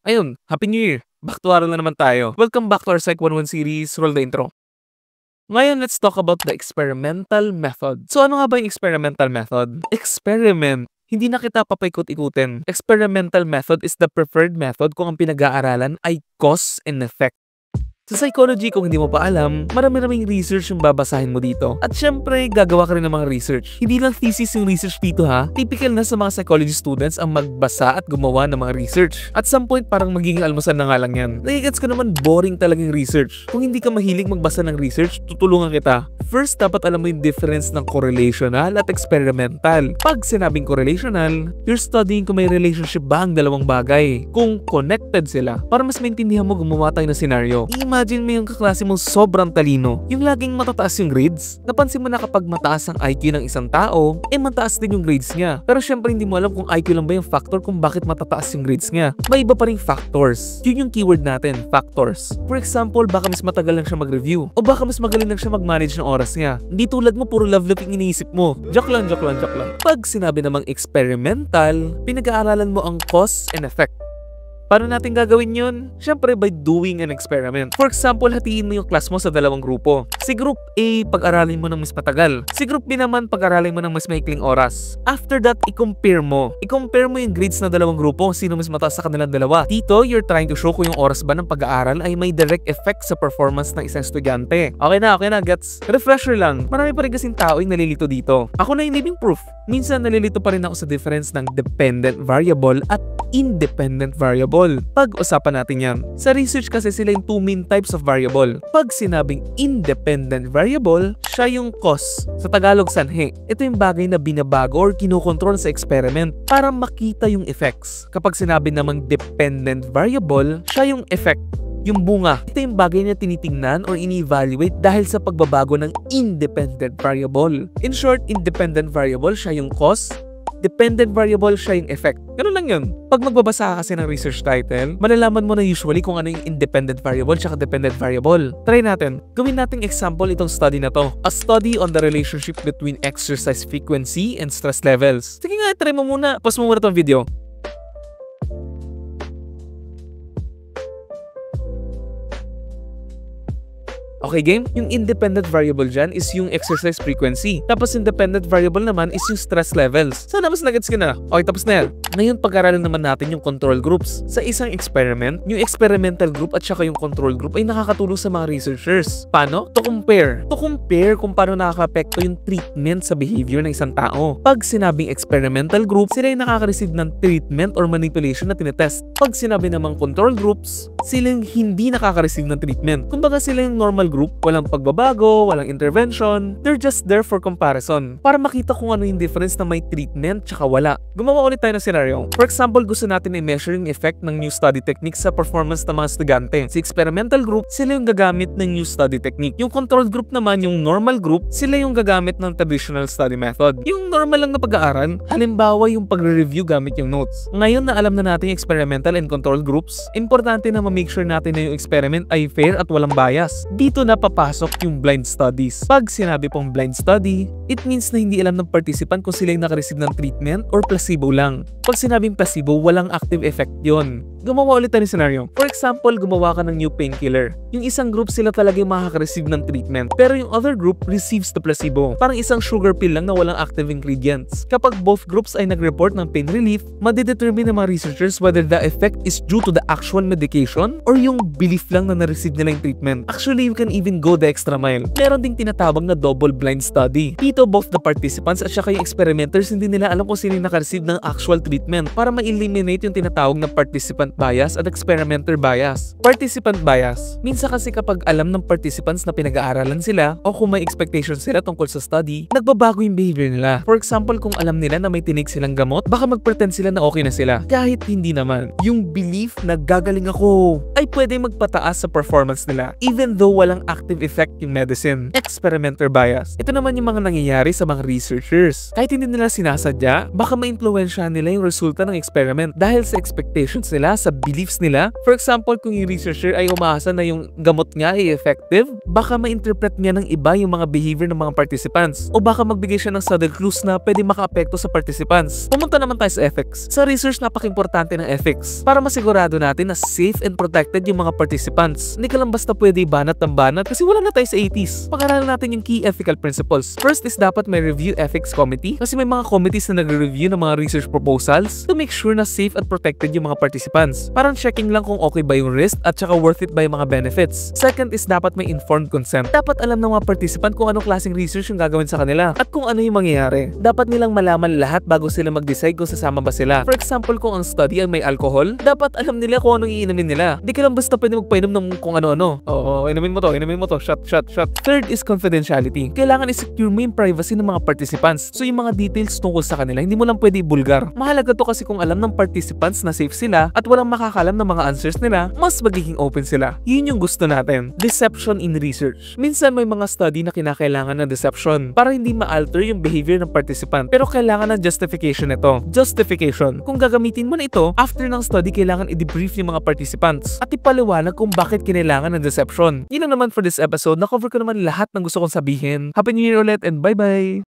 Ayun, Happy New Year! Back to Aral na naman tayo. Welcome back to our Psych 101 series. Roll the intro. Ngayon, let's talk about the experimental method. So ano nga ba yung experimental method? Experiment. Hindi na kita papaikot-ikutin. Experimental method is the preferred method kung ang pinag-aaralan ay cause and effect. Sa psychology, kung hindi mo pa alam, marami-raming research yung babasahin mo dito. At syempre, gagawa ka rin ng mga research. Hindi lang thesis yung research dito ha. Typical na sa mga psychology students ang magbasa at gumawa ng mga research. At some point, parang magiging almusal na nga lang yan. Nagigets ko naman boring talagang research. Kung hindi ka mahilig magbasa ng research, tutulungan kita. First, dapat alam mo yung difference ng correlational at experimental. Pag sinabing correlational, you're studying kung may relationship ba ang dalawang bagay. Kung connected sila. Para mas maintindihan mo, gumawa tayo ng scenario. Imagine mo yung kaklase mong sobrang talino, yung laging matataas yung grades. Napansin mo na kapag mataas ang IQ ng isang tao, mataas din yung grades niya. Pero syempre hindi mo alam kung IQ lang ba yung factor kung bakit matataas yung grades niya. May iba pa ring factors. Yun yung keyword natin, factors. For example, baka mas matagal lang siya mag-review. O baka mas magaling lang siya mag-manage ng oras niya. Hindi tulad mo, puro love-love yung iniisip mo. Joke lang. Pag sinabi namang experimental, pinag-aaralan mo ang cause and effect. Paano natin gagawin yun? Siyempre by doing an experiment. For example, hatiin mo yung class mo sa dalawang grupo. Si group A, pag-aralin mo ng mas matagal. Si group B naman, pag-aralin mo ng mas maikling oras. After that, i-compare mo. I-compare mo yung grades ng dalawang grupo. Sino mas mataas sa kanilang dalawa. Dito, you're trying to show kung yung oras ba ng pag-aaral ay may direct effect sa performance ng isang estudyante. Okay na, gets? Refresher lang. Marami pa rin kasing tao yung nalilito dito. Ako na yung living proof. Minsan nalilito pa rin ako sa difference ng dependent variable at independent variable. Pag-usapan natin yan. Sa research kasi sila yung two main types of variable. Pag sinabing independent variable, siya yung cause. Sa Tagalog, sanhi. Ito yung bagay na binabago or kinokontrol sa experiment para makita yung effects. Kapag sinabi namang dependent variable, siya yung effect. Yung bunga, ito yung bagay na tinitingnan or ini-evaluate dahil sa pagbabago ng independent variable. In short, independent variable, siya yung cause. Dependent variable, siya yung effect. Ganun lang yun. Pag magbabasa ka kasi ng research title, malalaman mo na usually kung ano yung independent variable tsaka dependent variable. Try natin. Gawin nating example itong study na to. A study on the relationship between exercise frequency and stress levels. Sige nga, try mo muna. Pause mo muna itong video. Okay, game? Yung independent variable dyan is yung exercise frequency. Tapos independent variable naman is yung stress levels. Sana mas nagets ka na. Okay, tapos na yan. Ngayon, pag-aralan naman natin yung control groups. Sa isang experiment, yung experimental group at saka yung control group ay nakakatulong sa mga researchers. Paano? To compare. To compare kung paano nakaka-apekto yung treatment sa behavior ng isang tao. Pag sinabing experimental group, sila yung nakaka-receive ng treatment or manipulation na tinetest. Pag sinabi namang control groups, sila yung hindi nakaka-receive ng treatment. Kumbaga sila yung normal group, walang pagbabago, walang intervention. They're just there for comparison. Para makita kung ano yung difference na may treatment tsaka wala. Gumawa ulit tayo ng scenario. For example, gusto natin i-measure yung effect ng new study technique sa performance ng mga estudyante. Si experimental group, sila yung gagamit ng new study technique. Yung control group naman, yung normal group, sila yung gagamit ng traditional study method. Yung normal lang na pag-aaral, halimbawa yung pagre-review gamit yung notes. Ngayon na alam na natin yung experimental and control groups, importante na ma-make sure natin na yung experiment ay fair at walang bias. Dito na papasok yung blind studies. Pag sinabi pong blind study, it means na hindi alam ng participant kung sila yung nakareceive ng treatment or placebo lang. Pag sinabing placebo, walang active effect yon. Gumawa ulit tayo ng scenario. For example, gumawa ka ng new painkiller. Yung isang group sila talaga yung makaka-receive ng treatment. Pero yung other group receives the placebo. Parang isang sugar pill lang na walang active ingredients. Kapag both groups ay nag-report ng pain relief, madidetermine ng mga researchers whether the effect is due to the actual medication or yung belief lang na na-receive nila yung treatment. Actually, you can even go the extra mile. Meron ding tinatawag na double-blind study. Dito, both the participants at saka yung experimenters hindi nila alam kung sino yung naka-receive ng actual treatment para ma-eliminate yung tinatawag na participant bias at experimenter bias. Participant bias. Minsan kasi kapag alam ng participants na pinag-aaralan sila o kung may expectations sila tungkol sa study, nagbabago yung behavior nila. For example, kung alam nila na may tinig silang gamot, baka mag-pretend sila na okay na sila. Kahit hindi naman. Yung belief na gagaling ako ay pwede magpataas sa performance nila even though walang active effect yung medicine. Experimenter bias. Ito naman yung mga nangyayari sa mga researchers. Kahit hindi nila sinasadya, baka ma-influensya nila yung resulta ng experiment dahil sa expectations nila sa beliefs nila. For example, kung yung researcher ay umaasa na yung gamot nga ay effective, baka ma-interpret niya ng iba yung mga behavior ng mga participants. O baka magbigay siya ng subtle clues na pwede maka-apekto sa participants. Pumunta naman tayo sa ethics. Sa research, napaka-importante ng ethics para masigurado natin na safe and protected yung mga participants. Hindi ka lang basta pwede banat ng banat kasi wala na tayo sa 80s. Pag-aralan natin yung key ethical principles. First is dapat may review ethics committee kasi may mga committees na nagre-review ng mga research proposals to make sure na safe at protected yung mga participants. Parang checking lang kung okay ba yung risk at saka worth it ba yung mga benefits. Second is dapat may informed consent. Dapat alam ng mga participant kung anong klaseng research yung gagawin sa kanila at kung ano yung mangyayari. Dapat nilang malaman lahat bago sila mag-decide kung sasama ba sila. For example, kung ang study ay may alcohol, dapat alam nila kung anong iinumin nila. Di ka lang basta pwede magpainom ng kung ano-ano. Oo, inumin mo to, shot. Third is confidentiality. Kailangan i-secure mo yung privacy ng mga participants. So yung mga details tungkol sa kanila, hindi mo lang pwede ibulgar. Mahalaga to kasi kung alam ng participants na safe sila at walang makakalam ng mga answers nila, mas magiging open sila. Yun yung gusto natin. Deception in research. Minsan may mga study na kinakailangan ng deception para hindi ma-alter yung behavior ng participant. Pero kailangan ng justification ito. Justification. Kung gagamitin mo na ito, after ng study, kailangan i-debrief yung mga participants at ipaliwanag kung bakit kinailangan ng deception. Yun lang naman for this episode. Na-cover ko naman lahat ng gusto kong sabihin. Happy New Year ulit and bye-bye!